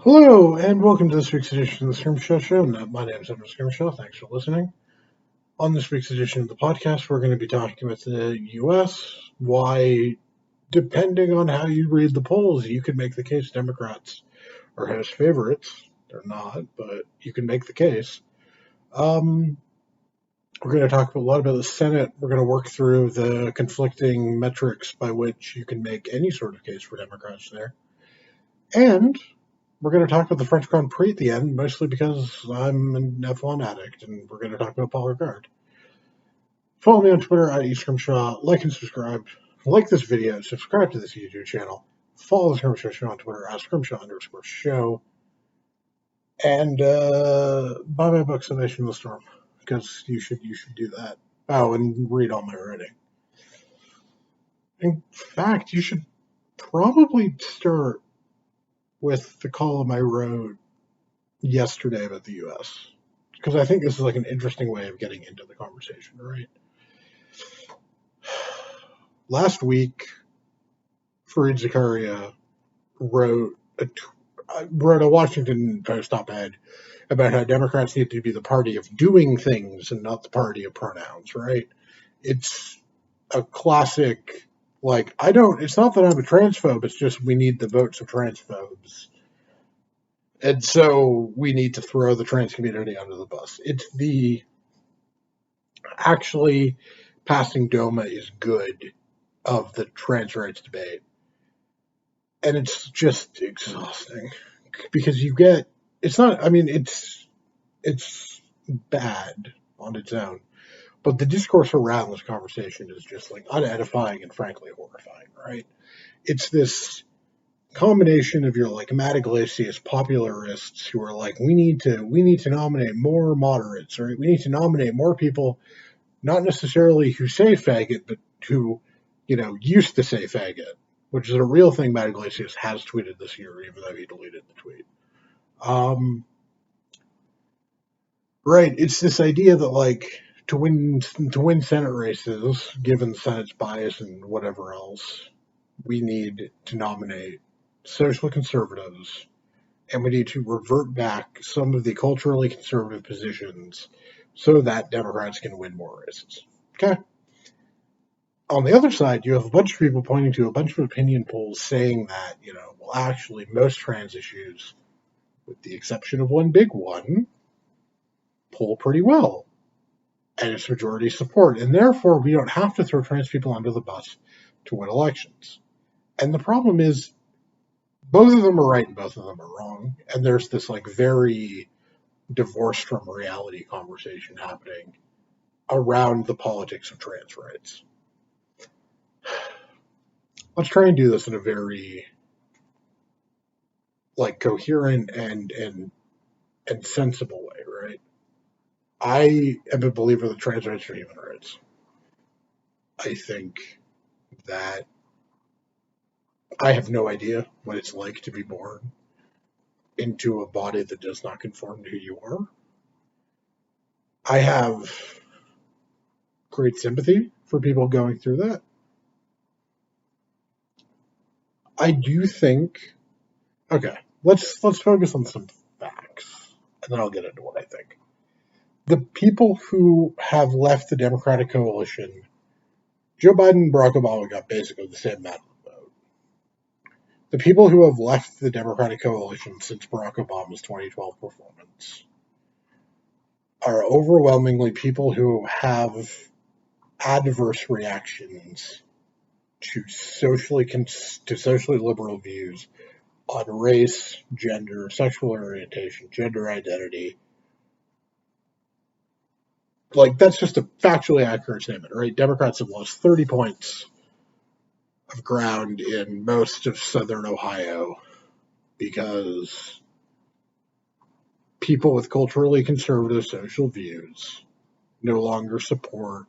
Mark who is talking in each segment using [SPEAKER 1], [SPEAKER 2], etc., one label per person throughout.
[SPEAKER 1] Hello, and welcome to this week's edition of the Scrimshaw Show. My name is Scrimshaw. Thanks for listening. On this week's edition of the podcast, we're going to be talking about the U.S., why, depending on how you read the polls, you could make the case Democrats are House favorites. They're not, but you can make the case. We're going to talk a lot about the Senate. We're going to work through the conflicting metrics by which you can make any sort of case for Democrats there. And we're going to talk about the French Grand Prix at the end, mostly because I'm an F1 addict, and we're going to talk about Paul Ricard. Follow me on Twitter at EScrimshaw. Like and subscribe. Like this video. Subscribe to this YouTube channel. Follow the Scrimshaw Show on Twitter at Scrimshaw_show. And buy my book, Summation of the Storm, because you should do that. Oh, and read all my writing. In fact, you should probably start with the column I wrote yesterday about the U.S., because I think this is like an interesting way of getting into the conversation, right? Last week, Fareed Zakaria wrote a Washington Post op-ed about how Democrats need to be the party of doing things and not the party of pronouns, right? It's a classic, it's not that I'm a transphobe, it's just we need the votes of transphobes. And so we need to throw the trans community under the bus. It's actually passing DOMA is good of the trans rights debate. And it's just exhausting because it's bad on its own. But the discourse around this conversation is just like unedifying and frankly horrifying, right? It's this combination of your like Matt Iglesias popularists who are like, we need to nominate more moderates, right? We need to nominate more people, not necessarily who say faggot, but who, used to say faggot, which is a real thing Matt Iglesias has tweeted this year, even though he deleted the tweet. Right. It's this idea that like to win Senate races, given the Senate's bias and whatever else, we need to nominate social conservatives, and we need to revert back some of the culturally conservative positions so that Democrats can win more races. Okay. On the other side, you have a bunch of people pointing to a bunch of opinion polls saying that, well, actually, most trans issues, with the exception of one big one, poll pretty well. And it's majority support. And therefore, we don't have to throw trans people under the bus to win elections. And the problem is, both of them are right and both of them are wrong. And there's this like very divorced from reality conversation happening around the politics of trans rights. Let's try and do this in a very like coherent and sensible way, right? I am a believer that trans rights are human rights. I think that I have no idea what it's like to be born into a body that does not conform to who you are. I have great sympathy for people going through that. I do think, okay, let's focus on some facts, and then I'll get into what I think. The people who have left the Democratic coalition, Joe Biden and Barack Obama got basically the same amount of the vote. The people who have left the Democratic coalition since Barack Obama's 2012 performance are overwhelmingly people who have adverse reactions to socially liberal views on race, gender, sexual orientation, gender identity. Like, that's just a factually accurate statement, right? Democrats have lost 30 points of ground in most of southern Ohio because people with culturally conservative social views no longer support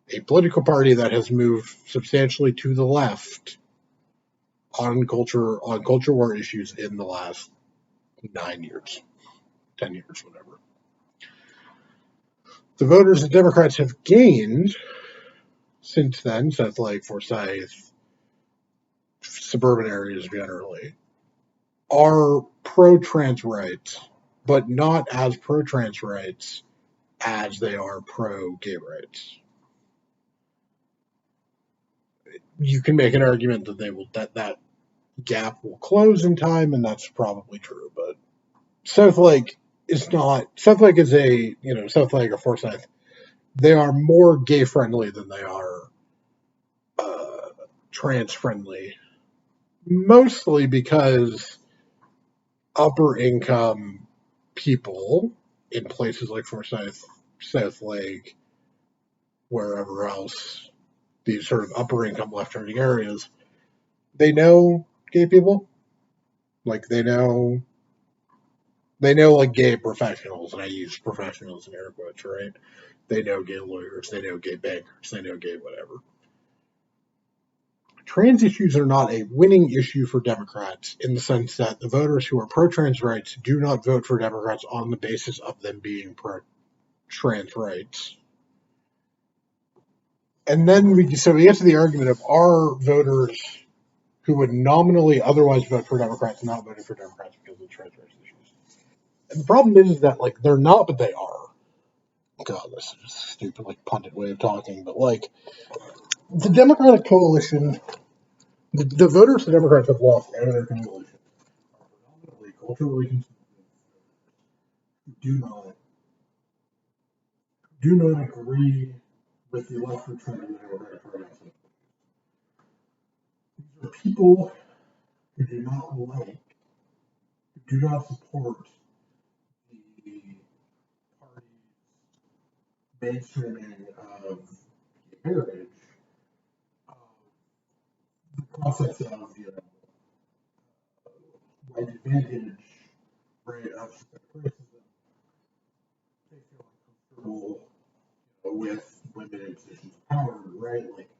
[SPEAKER 1] a political party that has moved substantially to the left on culture war issues in the last 9 years, 10 years, whatever. The voters that Democrats have gained since then, South Lake, Forsyth, suburban areas generally, are pro-trans rights, but not as pro-trans rights as they are pro-gay rights. You can make an argument that that gap will close in time, and that's probably true. But Southlake is not. Southlake is Southlake or Forsyth. They are more gay friendly than they are trans friendly, mostly because upper income people in places like Forsyth, Southlake, wherever else, these sort of upper income left turning areas, they know gay people. Like they know like gay professionals, and I use professionals in air quotes, right? They know gay lawyers, they know gay bankers, they know gay whatever. Trans issues are not a winning issue for Democrats in the sense that the voters who are pro-trans rights do not vote for Democrats on the basis of them being pro-trans rights. And then we get to the argument of are voters who would nominally otherwise vote for Democrats not voting for Democrats because of trans rights issues. And the problem is that like they're not, but they are. God, this is just a stupid like pundit way of talking, but like the Democratic coalition, the voters the Democrats have lost out of their coalition are predominantly culturally conservative who do not agree with the electorate trend of the Democratic Party. These are people who do not like, who do not support the party's mainstreaming of marriage, the concepts of white advantage, right, of systemic racism. They feel uncomfortable with women in positions of power, right? Like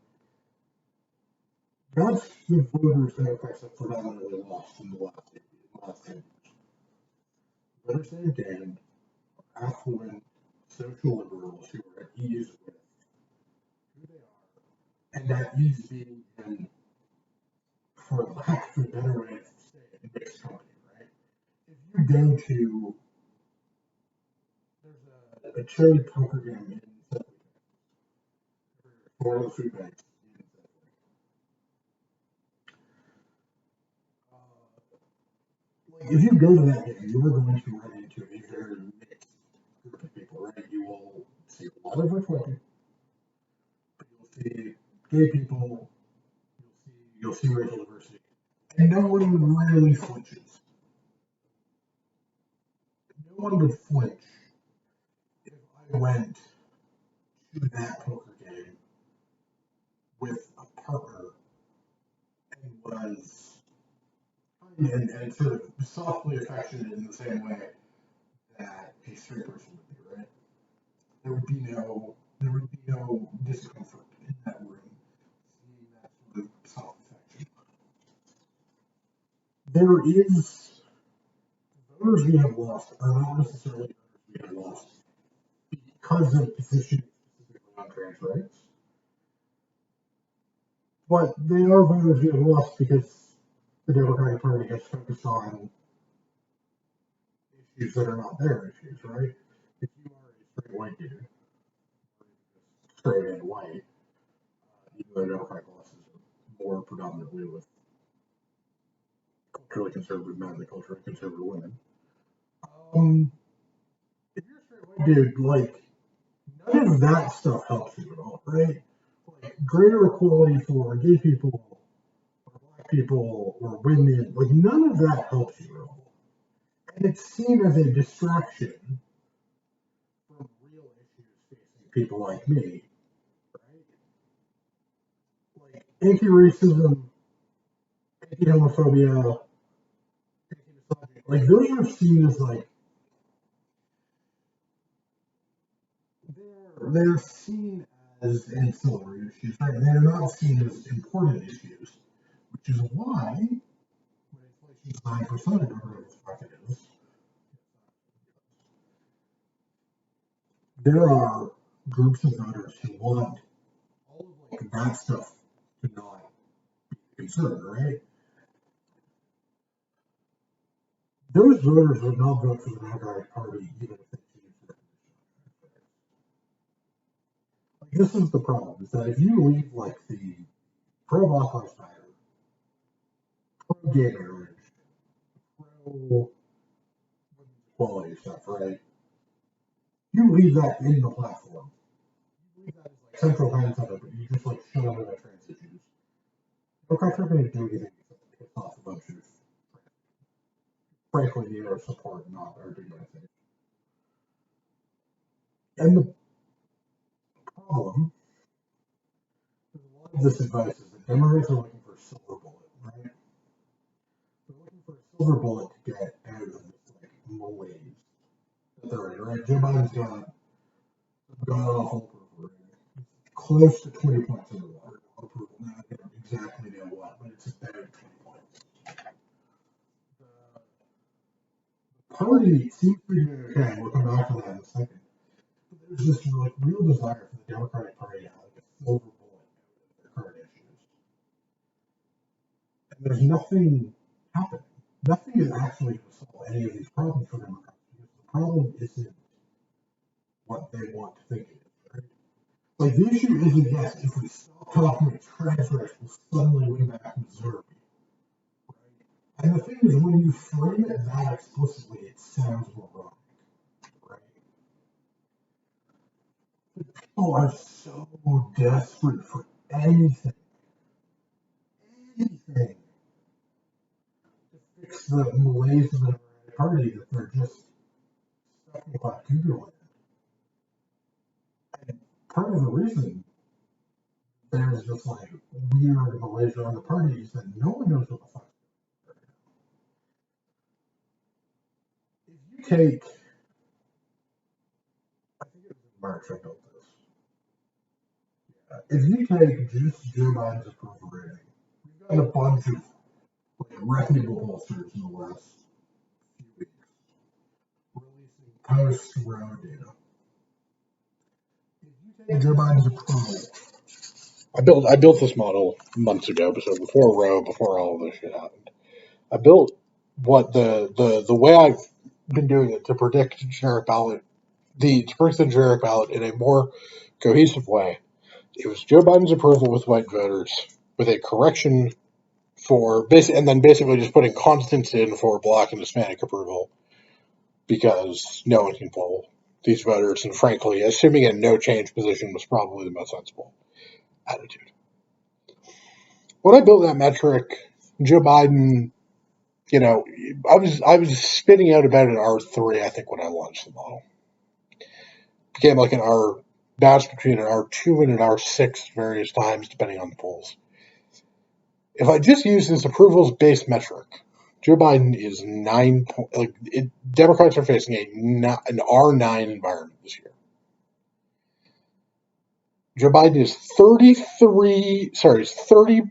[SPEAKER 1] that's the voters Democrats have predominantly lost in the last 10 years. Voters say again are affluent social liberals who are at ease with who they are, and that ease being in, for lack of a better way to say it, mixed company, right? If you go to there's a charity poker game in one of the food banks. If you go to that game, you are going to run into a very mixed group of people, right? You will see a lot of Republicans, but you'll see gay people, you'll see racial diversity, and no one really flinches. No one would flinch if I went to that poker game with a partner and was and sort of softly affectionate in the same way that a straight person would be, right? There would be no discomfort in that room seeing that sort of soft affection. There is voters we have lost are not necessarily voters we have lost because of positions specifically on trans rights, but they are voters we have lost because the Democratic Party has focused on issues that are not their issues, right? If you are a straight white dude, straight and white, even though Democratic losses are more predominantly with culturally conservative men than culturally conservative women. If you're a straight white dude, like none of that stuff helps you at all, right? Like greater equality for gay people, or black people, or women, like none of that helps you at all. And it's seen as a distraction from real issues facing people like me, right? Like anti-racism, anti-homophobia, anti-misogyny, like those are seen as like they're seen as ancillary issues, right? They're not seen as important issues, which is why when inflation is 9% or whatever the fuck it is, there are groups of voters who want all of like that stuff to not be concerned, right? those voters would not vote for the Democratic Party even if they changed their position. Like, this is the problem, is that if you leave like the pro-Black Lives Matter, pro-gay marriage, pro-women's equality stuff, right? You leave that in the platform. You leave that as like central tenets of it, but you just like shut up about trans issues. Democrats aren't going to do anything except piss off a bunch of, frankly, either support not or do anything. And the problem with a lot of this advice is that Democrats are looking for a silver bullet, right? They're looking for a silver bullet to get out of this like malaise that they're in, right? Joe Biden's got god awful approval rating. Close to 20 points in the water approval. Now, I don't exactly know what, but it's about 20 points. The party seems to be doing okay. We'll come back to that in a second. But there's this like real desire for the Democratic Party to have like a silver bullet out of their current issues. And there's nothing happening. Nothing is actually going to solve any of these problems for Democrats because the problem isn't what they want to think it is, right? Like, the issue isn't, yes, if we stop talking about trans rights, we'll suddenly win back Missouri, right? And the thing is, when you frame it that explicitly, it sounds moronic, right? But people are so desperate for anything to fix the malaise of the Democratic Party that they're just stuck in like Google. And part of the reason there's just like weird malaise around the party is that no one knows what the fuck. If you take, I think it was in March I built this. If you take just Joe Biden's approval rating, we've got a bunch of like reputable pollsters in the last few weeks releasing post-row data. If you take Joe Biden's approval, I built this model months ago, so before Roe, before all of this shit happened. I built what the way I've been doing it to predict the generic ballot in a more cohesive way. It was Joe Biden's approval with white voters with a correction for and then basically just putting constants in for Black and Hispanic approval because no one can poll these voters, and frankly, assuming a no change position was probably the most sensible attitude. When I built that metric, Joe Biden, I was spitting out about an R3, I think, when I launched the model. It became like an R, bounced between an R2 and an R6 various times, depending on the polls. If I just use this approvals-based metric, Joe Biden is Democrats are facing an R9 environment this year. Joe Biden is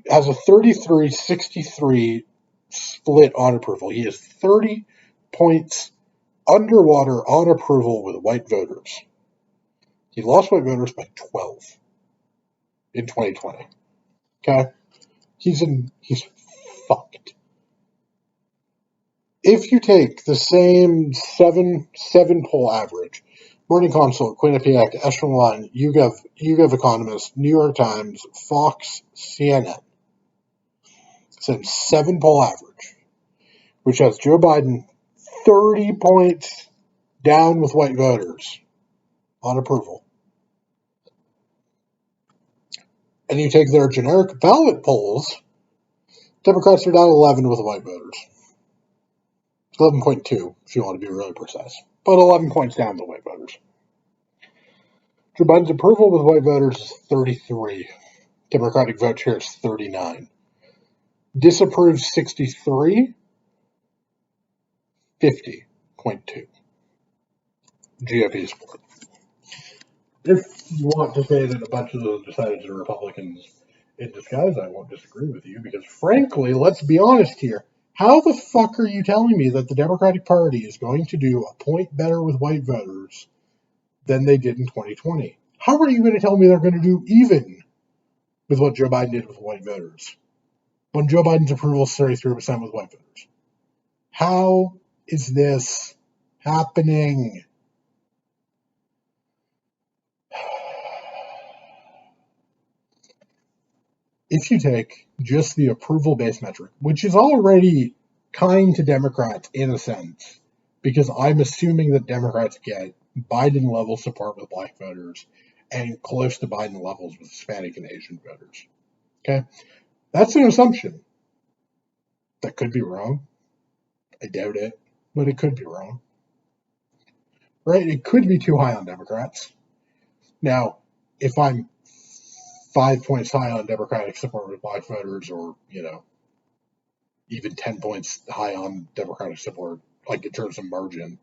[SPEAKER 1] has a 33-63 split on approval. He is 30 points underwater on approval with white voters. He lost white voters by 12 in 2020. Okay? He's fucked. If you take the same seven poll average, Morning Consult, Quinnipiac, Echelon, YouGov Economist, New York Times, Fox, CNN, same 7 poll average, which has Joe Biden 30 points down with white voters on approval. And you take their generic ballot polls, Democrats are down 11 with white voters. 11.2, if you want to be really precise. But 11 points down with white voters. Joe Biden's approval with white voters is 33. Democratic vote share is 39. Disapprove 63. 50.2. GOP support. If you want to say that a bunch of those decided are Republicans in disguise, I won't disagree with you, because frankly, let's be honest here. How the fuck are you telling me that the Democratic Party is going to do a point better with white voters than they did in 2020? How are you going to tell me they're going to do even with what Joe Biden did with white voters when Joe Biden's approval is 33% with white voters? How is this happening? If you take just the approval-based metric, which is already kind to Democrats in a sense, because I'm assuming that Democrats get Biden-level support with black voters and close to Biden levels with Hispanic and Asian voters. Okay? That's an assumption. That could be wrong. I doubt it, but it could be wrong. Right? It could be too high on Democrats. Now, if I'm 5 points high on Democratic support with black voters, or, even 10 points high on Democratic support, like in terms of margin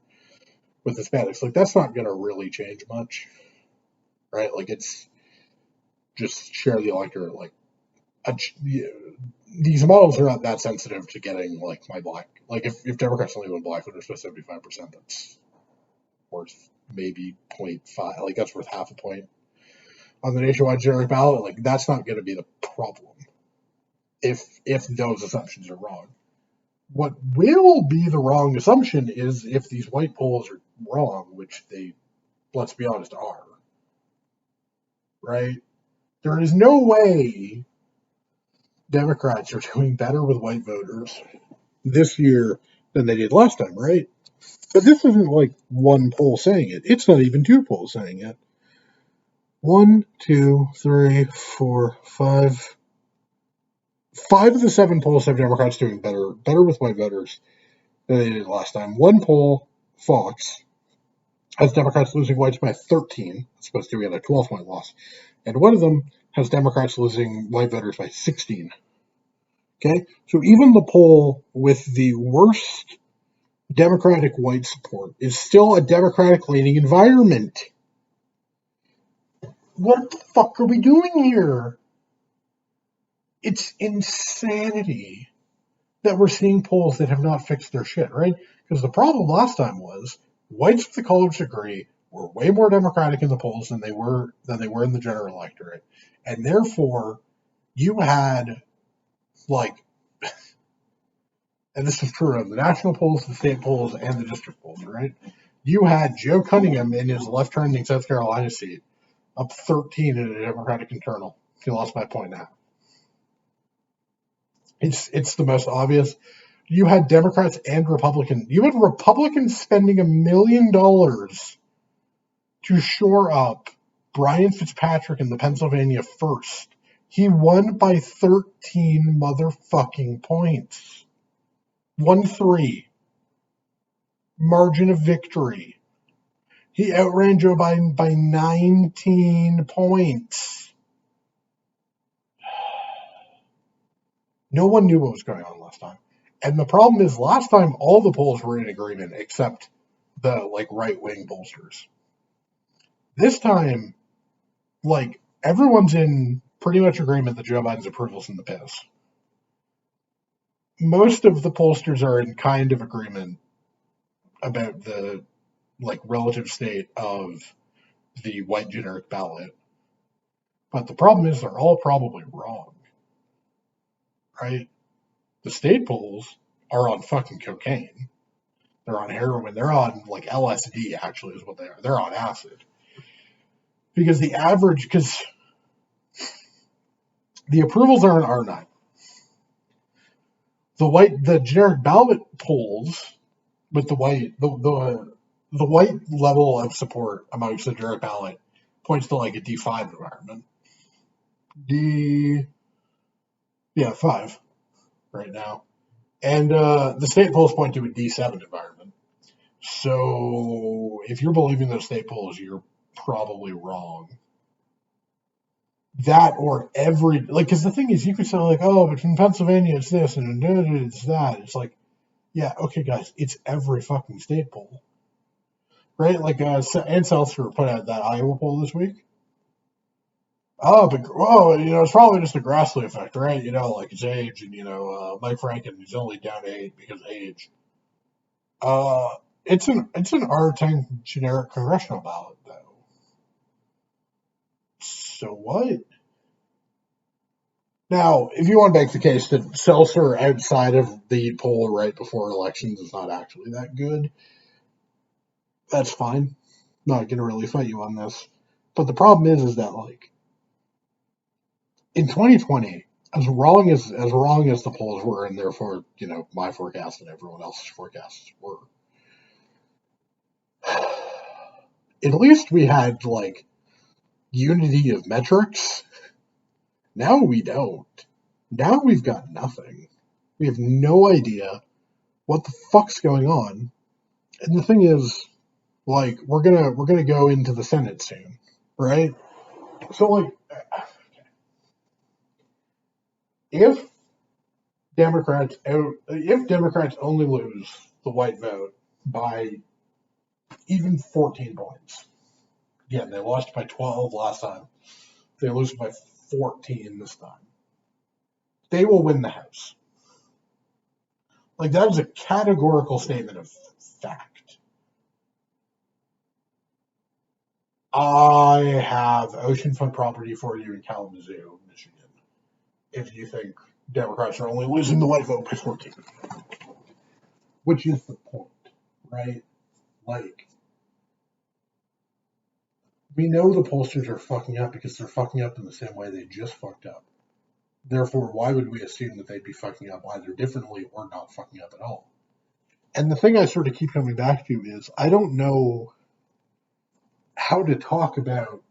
[SPEAKER 1] with Hispanics, like that's not going to really change much, right? Like it's just share the electorate. Like these models are not that sensitive to getting like my black. Like if Democrats only win black voters by 75%, that's worth maybe 0.5. Like that's worth half a point on the nationwide generic ballot. Like that's not going to be the problem if those assumptions are wrong. What will be the wrong assumption is if these white polls are wrong, which they, let's be honest, are. Right? There is no way Democrats are doing better with white voters this year than they did last time, right? But this isn't like one poll saying it. It's not even two polls saying it. 1, 2, 3, 4, 5. 5 of the 7 polls have Democrats doing better with white voters than they did last time. One poll, Fox, has Democrats losing whites by 13, as opposed to we had a 12-point loss. And one of them has Democrats losing white voters by 16. Okay? So even the poll with the worst Democratic white support is still a Democratic-leaning environment. What the fuck are we doing here? It's insanity that we're seeing polls that have not fixed their shit, right? Because the problem last time was whites with a college degree were way more Democratic in the polls than they were in the general electorate, and therefore you had like, and this is true of the national polls, the state polls, and the district polls, right? You had Joe Cunningham in his left-turning South Carolina seat up 13 in a Democratic internal. He lost by a point now. It's the most obvious. You had Democrats and Republicans. You had Republicans spending $1 million to shore up Brian Fitzpatrick in the Pennsylvania first. He won by 13 motherfucking points. 1-3. Margin of victory. He outran Joe Biden by 19 points. No one knew what was going on last time. And the problem is last time all the polls were in agreement except the like right-wing pollsters. This time, like everyone's in pretty much agreement that Joe Biden's approval's in the piss. Most of the pollsters are in kind of agreement about the like relative state of the white generic ballot. But the problem is they're all probably wrong. Right? The state polls are on fucking cocaine. They're on heroin. They're on like LSD, actually, is what they are. They're on acid. Because the approvals are an R9. The generic ballot polls with the white level of support amongst the generic ballot points to like a D5 environment. D5 right now. And the state polls point to a D7 environment. So if you're believing those state polls, you're probably wrong. That or because the thing is, you could say like, oh, but in Pennsylvania it's this and it's that. It's like, yeah, okay, guys, it's every fucking state poll, right? Like, Ann Seltzer put out that Iowa poll this week. Oh, but it's probably just a Grassley effect, right? Like his age, and Mike Franken is only down to 8 because of age. It's an R10 generic congressional ballot, though. So what? Now, if you want to make the case that seltzer outside of the poll right before elections is not actually that good, that's fine. Not going to really fight you on this. But the problem is that, like, in 2020, as wrong as the polls were, and therefore, my forecast and everyone else's forecasts were, at least we had, like, unity of metrics. Now we don't. Now we've got nothing. We have no idea what the fuck's going on. And the thing is, like, we're gonna go into the Senate soon, right? So, like, if if Democrats only lose the white vote by even 14 points, again, they lost by 12 last time. They lose by 14 this time. They will win the House. Like, that is a categorical statement of fact. I have oceanfront property for you in Kalamazoo, Michigan, if you think Democrats are only losing the white vote by 14. Which is the point, right? Like, we know the pollsters are fucking up because they're fucking up in the same way they just fucked up. Therefore, why would we assume that they'd be fucking up either differently or not fucking up at all? And the thing I sort of keep coming back to is I don't know how to talk about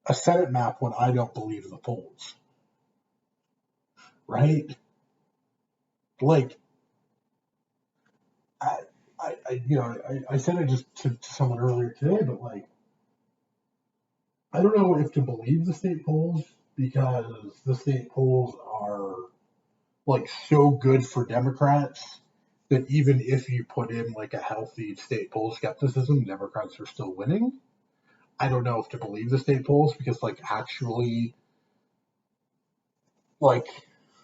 [SPEAKER 1] a Senate map when I don't believe the polls, right? Like, I said it just to someone earlier today, but like, I don't know if to believe the state polls because the state polls are like so good for Democrats that even if you put in like a healthy state poll skepticism, Democrats are still winning. I don't know if to believe the state polls because like actually like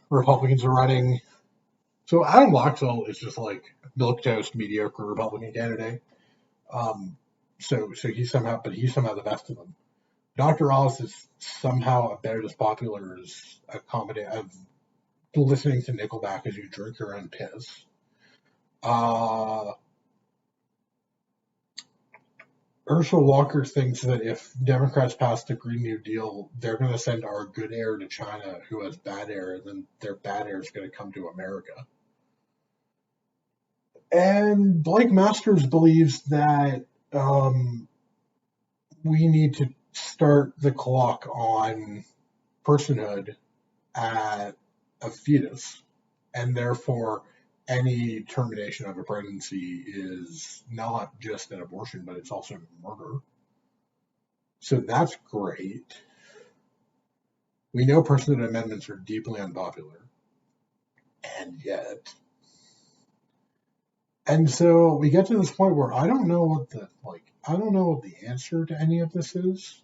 [SPEAKER 1] Republicans are running. So Adam Laxalt is just like milquetoast mediocre Republican candidate. Um, so he's somehow the best of them. Dr. Oz is somehow about as popular as a comedy of listening to Nickelback as you drink your own piss. Herschel Walker thinks that if Democrats pass the Green New Deal, they're going to send our good air to China, who has bad air, and then their bad air is going to come to America. And Blake Masters believes that we need to start the clock on personhood at a fetus, and therefore any termination of a pregnancy is not just an abortion, but it's also murder. So that's great. We know personhood amendments are deeply unpopular, and yet. And so we get to this point where I don't know what the answer to any of this is.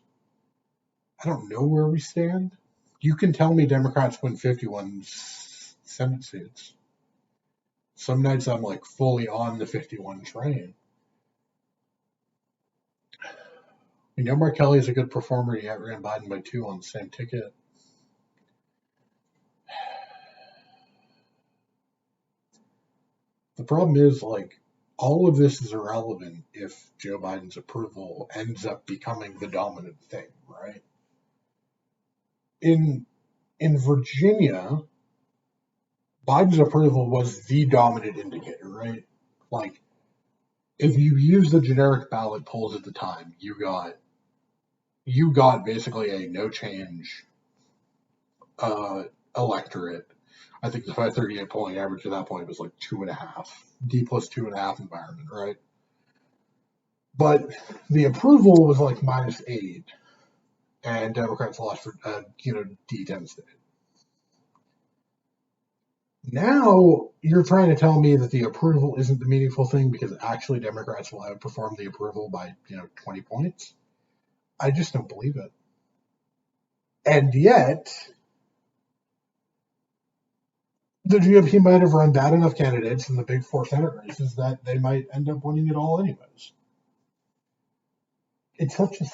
[SPEAKER 1] I don't know where we stand. You can tell me Democrats win 51 Senate seats. Some nights I'm like fully on the 51 train. We know Mark Kelly is a good performer. He outran Biden by 2 on the same ticket. The problem is, like, all of this is irrelevant if Joe Biden's approval ends up becoming the dominant thing, right? In Virginia, Biden's approval was the dominant indicator, right? Like, if you use the generic ballot polls at the time, you got basically a no change electorate. I think the 538 polling average at that point was like 2.5, D plus 2.5 environment, right? But the approval was like -8, and Democrats lost for D10 state. Now you're trying to tell me that the approval isn't the meaningful thing because actually Democrats will outperform the approval by 20 points. I just don't believe it. And yet, the GOP might have run bad enough candidates in the big 4 Senate races that they might end up winning it all anyways. It's such a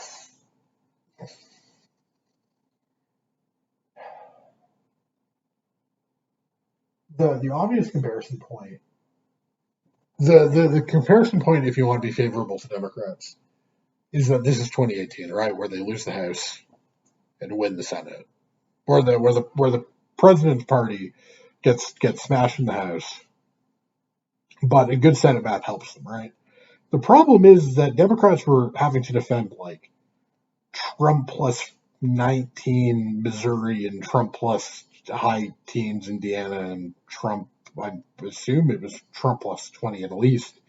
[SPEAKER 1] the obvious comparison point, the comparison point, if you want to be favorable to Democrats, is that this is 2018, right, where they lose the House and win the Senate, where the president's party gets smashed in the House, but a good Senate map helps them, right? The problem is that Democrats were having to defend like Trump plus 19 Missouri and Trump plus high teens Indiana and Trump, I assume it was Trump plus 20 at least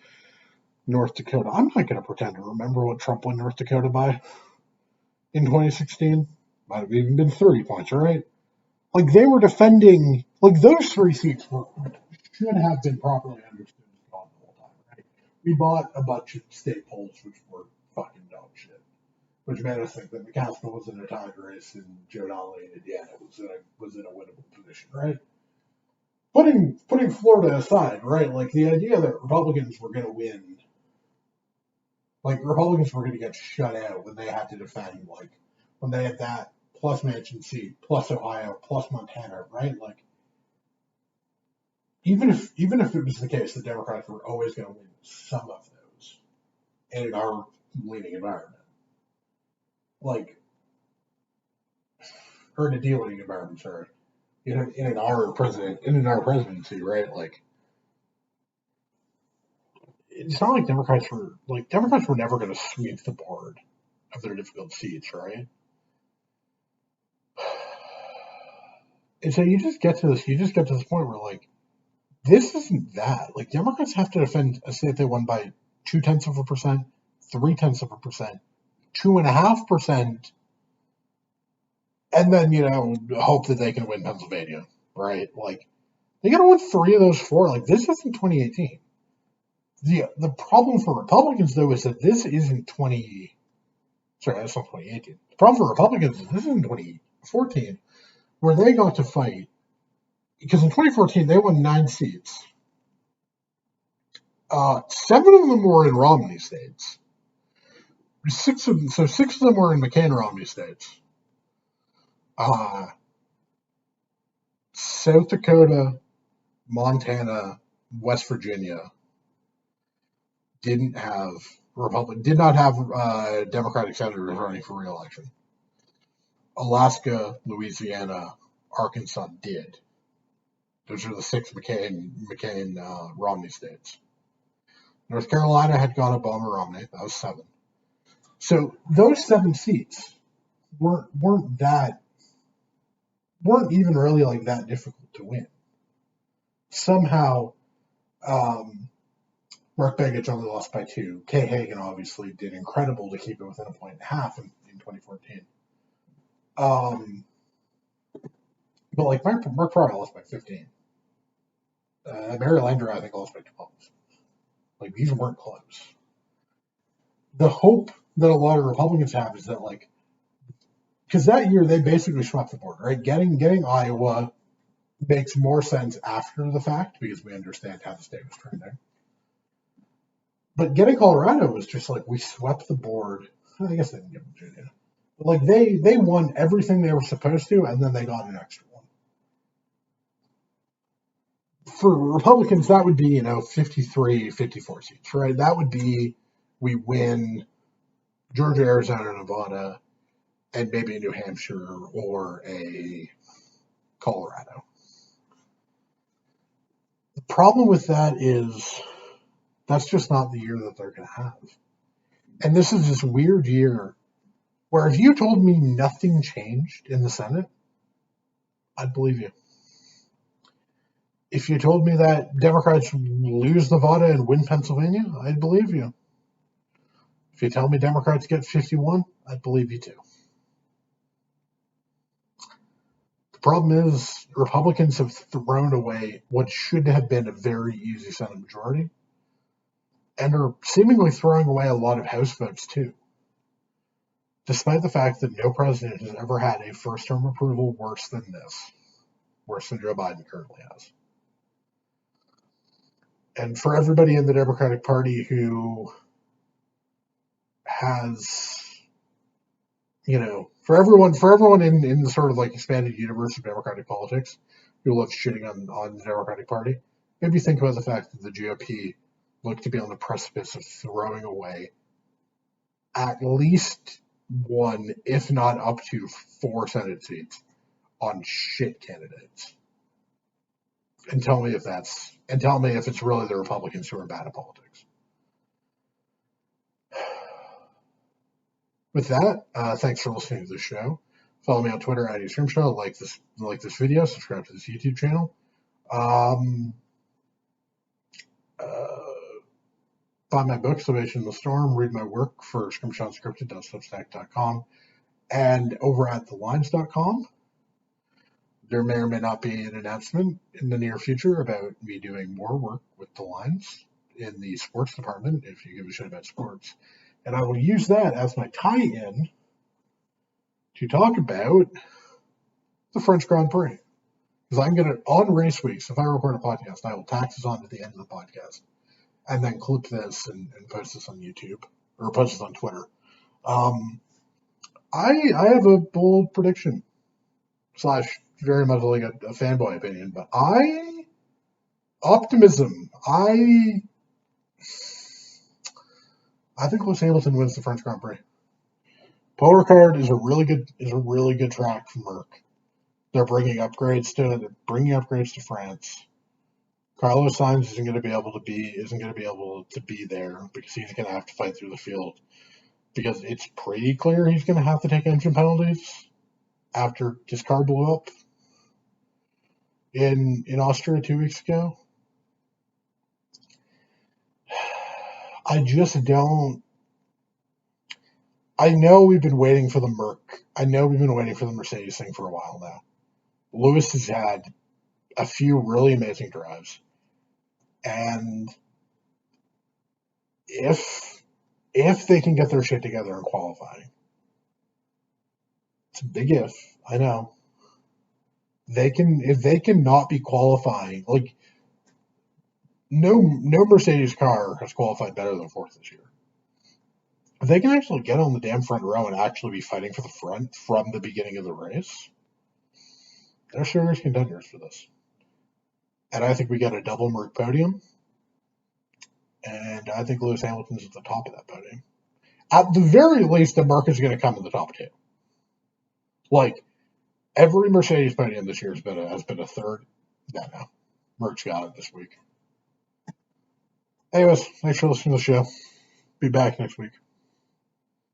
[SPEAKER 1] North Dakota. I'm not going to pretend to remember what Trump won North Dakota by in 2016. Might have even been 30 points, right? Like they were defending, like those three seats should have been properly understood the whole time, right? We bought a bunch of state polls which were fucking dog shit, which made us think that McCaskill was in a tied race and Joe Donnelly in Indiana was in a winnable position, right? Putting Florida aside, right? Like the idea that Republicans were going to win, like Republicans were going to get shut out when they had to defend, like when they had that plus Manchin seat, plus Ohio, plus Montana, right? Like even if it was the case that Democrats were always going to win some of those in our leaning environment, like or in a dealing environment, sorry, in our presidency, right? Like it's not like Democrats were never going to sweep the board of their difficult seats, right? And so you just get to this point where like this isn't that. Like Democrats have to defend a state they won by 0.2%, 0.3%, 2.5%, and then hope that they can win Pennsylvania, right? Like they got to win 3 of those 4. Like this isn't 2018. The problem for Republicans though is that this isn't 20. Sorry, that's not 2018. The problem for Republicans is this isn't 2014, where they got to fight because in 2014 they won 9 seats. 7 of them were in Romney states. 6 of them were in McCain-Romney states. South Dakota, Montana, West Virginia did not have Democratic senators running for re-election. Alaska, Louisiana, Arkansas did. Those are the 6 McCain Romney states. North Carolina had gone Obama Romney. That was 7. So those 7 seats weren't even really like that difficult to win. Somehow, Mark Begich only lost by 2. Kay Hagan obviously did incredible to keep it within 1.5 points in 2014. But like Mark Pryor lost by 15. Mary Landrieu I think lost by 12. Like these weren't close. The hope that a lot of Republicans have is that like, because that year they basically swept the board, right? Getting Iowa makes more sense after the fact because we understand how the state was trending. But getting Colorado was just like we swept the board. I guess they didn't give Virginia. But like they won everything they were supposed to, and then they got an extra one. For Republicans, that would be 53, 54 seats, right? That would be we win Georgia, Arizona, Nevada, and maybe a New Hampshire or a Colorado. The problem with that is that's just not the year that they're going to have. And this is this weird year where if you told me nothing changed in the Senate, I'd believe you. If you told me that Democrats lose Nevada and win Pennsylvania, I'd believe you. If you tell me Democrats get 51, I'd believe you too. The problem is Republicans have thrown away what should have been a very easy Senate majority and are seemingly throwing away a lot of House votes too, despite the fact that no president has ever had a first-term approval worse than Joe Biden currently has. And for everybody in the Democratic Party who has, for everyone in the sort of like expanded universe of Democratic politics who love shitting on the Democratic Party, maybe think about the fact that the GOP look to be on the precipice of throwing away at least one, if not up to 4 Senate seats on shit candidates. And tell me if it's really the Republicans who are bad at politics. With that, thanks for listening to the show. Follow me on Twitter at EScrimshaw. Like this video. Subscribe to this YouTube channel. Buy my book, Salvation in the Storm. Read my work for scrimshawunscripted.substack.com and over at thelines.com. There may or may not be an announcement in the near future about me doing more work with the Lines in the sports department, if you give a shit about sports. And I will use that as my tie-in to talk about the French Grand Prix. Because I'm going to, on race weeks, if I record a podcast, I will tack this on at the end of the podcast. And then clip this and post this on YouTube, or post this on Twitter. I have a bold prediction, / very much like a fanboy opinion, but optimism. I think Lewis Hamilton wins the French Grand Prix. Paul Ricard is a really good track from Merck. They're bringing upgrades to France. Carlos Sainz isn't going to be able to be there because he's going to have to fight through the field, because it's pretty clear he's going to have to take engine penalties after his car blew up in Austria 2 weeks ago. I just don't. I know we've been waiting for the Mercedes thing for a while now. Lewis has had a few really amazing drives. And if they can get their shit together in qualifying, it's a big if, I know. If they can not be qualifying, like no Mercedes car has qualified better than fourth this year. If they can actually get on the damn front row and actually be fighting for the front from the beginning of the race, they're serious contenders for this. And I think we get a double Merc podium. And I think Lewis Hamilton's at the top of that podium. At the very least, the Merc is going to come in the top 2. Like, every Mercedes podium this year has been a third. No. Merc's got it this week. Anyways, thanks for listening to the show. Be back next week.